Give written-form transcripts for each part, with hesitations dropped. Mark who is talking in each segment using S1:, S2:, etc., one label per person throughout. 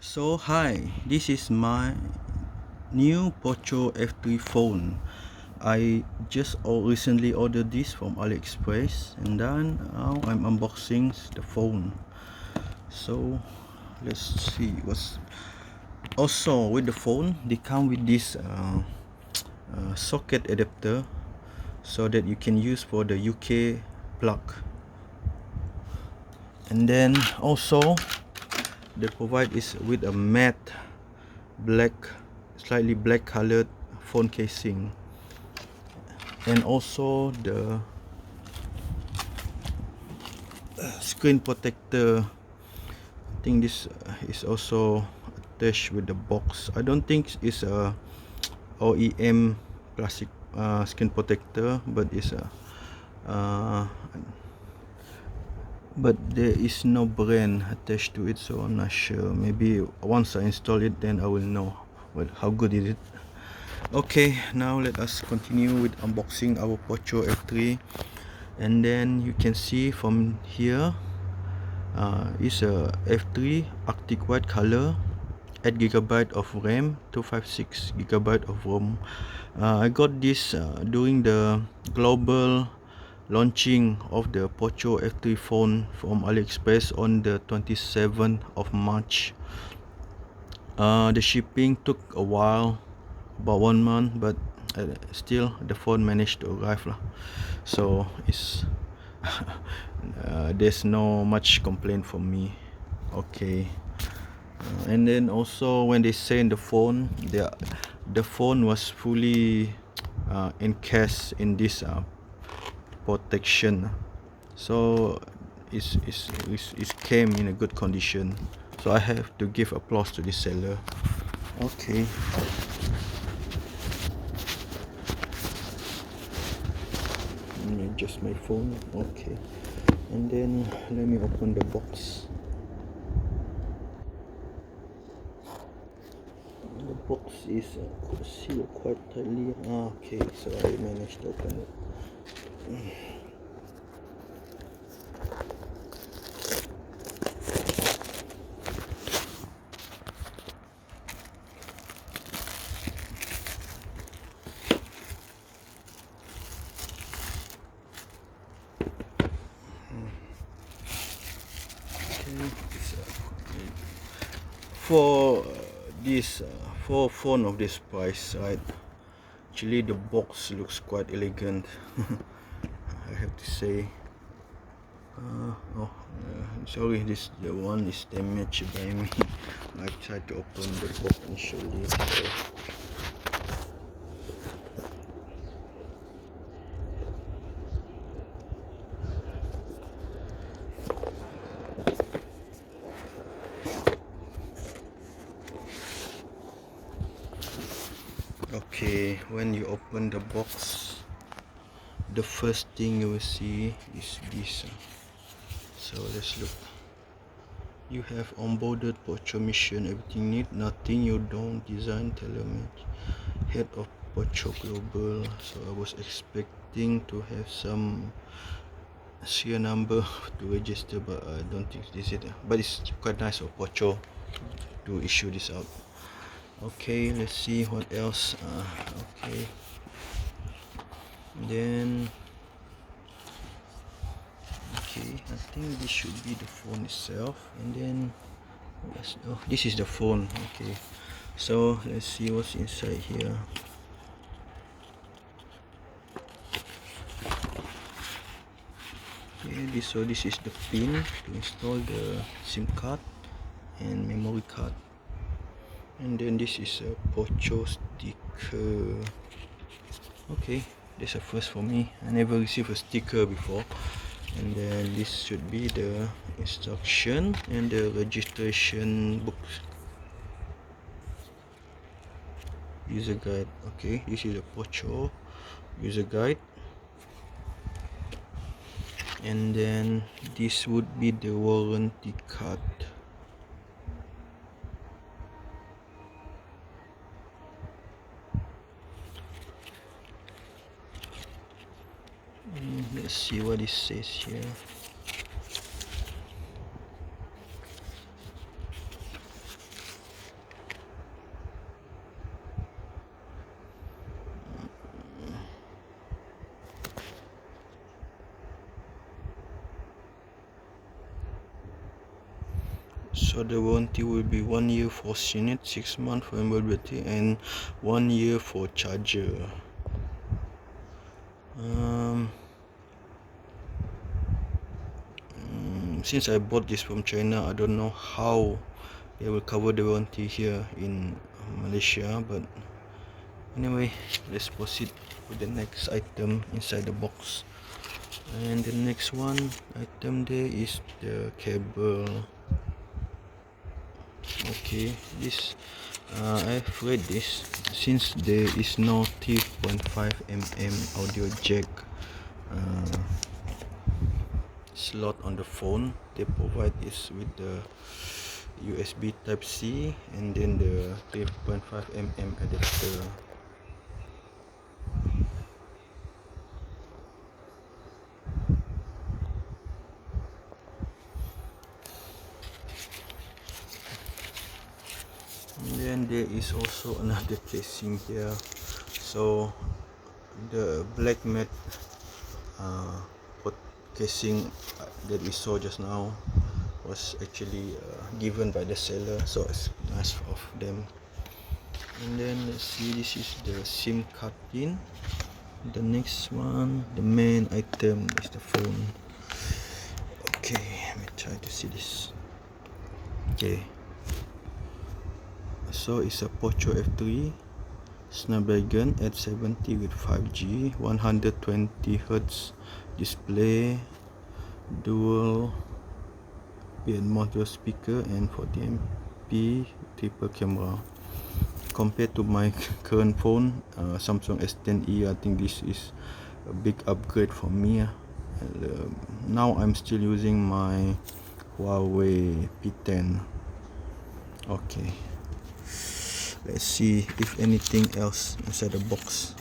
S1: So hi, this is my new Poco F3 phone. I just recently ordered this from Aliexpress, and then now I'm unboxing the phone. So let's see what's also with the phone. They come with this socket adapter so that you can use for the UK plug, and then also they provide is with a matte black, slightly black colored phone casing, and also the screen protector. I think this is also attached with the box. I don't think it's a OEM plastic screen protector, but it's a but there is no brand attached to it, so I'm not sure. Maybe once I install it, then I will know how good is it. Okay, now let us continue with unboxing our Poco F3. And then you can see from here, it's a F3 Arctic white color, 8GB of RAM, 256GB of ROM. I got this during the global launching of the Poco F3 phone from Aliexpress on the 27th of March. The shipping took a while, about 1 month, but still the phone managed to arrive lah. So it's there's no much complaint from me. Okay. And then also when they say in the phone, the phone was fully encased in this protection, so it came in a good condition, so I have to give applause to the seller. Okay, let me adjust my phone. Okay, and then let me open the box. The box is sealed quite tightly. Okay, so I managed to open it. For this for phone of this price, right, actually the box looks quite elegant. I have to say. Sorry, the one is damaged by me. I tried to open the box and show you. Okay, when you open the box, the first thing you will see is this. So let's look. You have onboarded Poco mission, everything need, nothing you don't, design, telemetry, head of Poco Global. So I was expecting to have some serial number to register, but I don't think this is it. But it's quite nice of Poco to issue this out. Okay, let's see what else. Okay, then okay, I think this should be the phone itself, and then oh, this is the phone. Okay, so let's see what's inside here. Okay, so this is the pin to install the SIM card and memory card, and then this is a Poco sticker. Okay, that's a first for me. I never received a sticker before. And then this should be the instruction and the registration book, user guide. Okay, this is the Poco user guide, and then this would be the warranty card. Let's see what it says here. So the warranty will be 1 year for unit, 6 months for availability, and 1 year for charger. Since I bought this from China, I don't know how they will cover the warranty here in Malaysia, but anyway, let's proceed with the next item inside the box. And the next item there is the cable. Okay, this I've read this. Since there is no 3.5mm audio jack slot on the phone, they provide this with the USB type C and then the 3.5mm adapter. And then there is also another casing here. So the black matte casing that we saw just now was actually given by the seller, so it's nice of them. And then let's see, this is the SIM card pin. The next one, the main item, is the phone. Okay, let me try to see this. Okay, so it's a Poco F3 Snapdragon 870 with 5G, 120Hz display, dual module speaker, and 40MP triple camera. Compared to my current phone, Samsung S10e, I think this is a big upgrade for me. Now I'm still using my Huawei P10. Okay, let's see if anything else inside the box.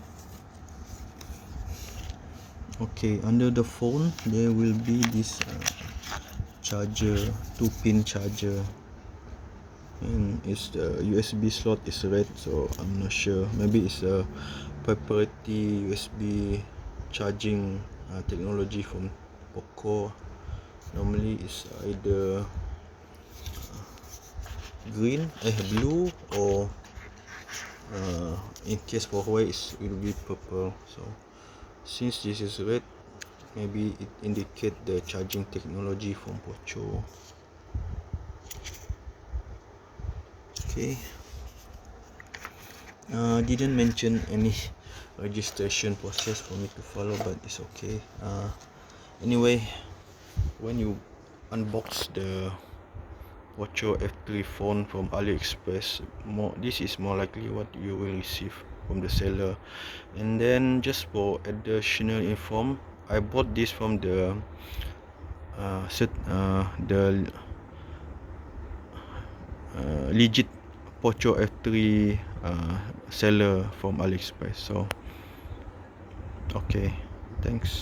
S1: Okay, under the phone there will be this charger, 2-pin charger, and it's the USB slot is red, so I'm not sure. Maybe it's a proprietary USB charging technology from Poco. Normally it's either blue, or in case for Huawei it will be purple. So since this is red, maybe it indicates the charging technology from Poco. Okay, didn't mention any registration process for me to follow, but it's okay. Anyway, when you unbox the Poco F3 phone from Aliexpress, this is more likely what you will receive from the seller. And then just for additional info, I bought this from the legit Poco F3 seller from Aliexpress. So okay, thanks.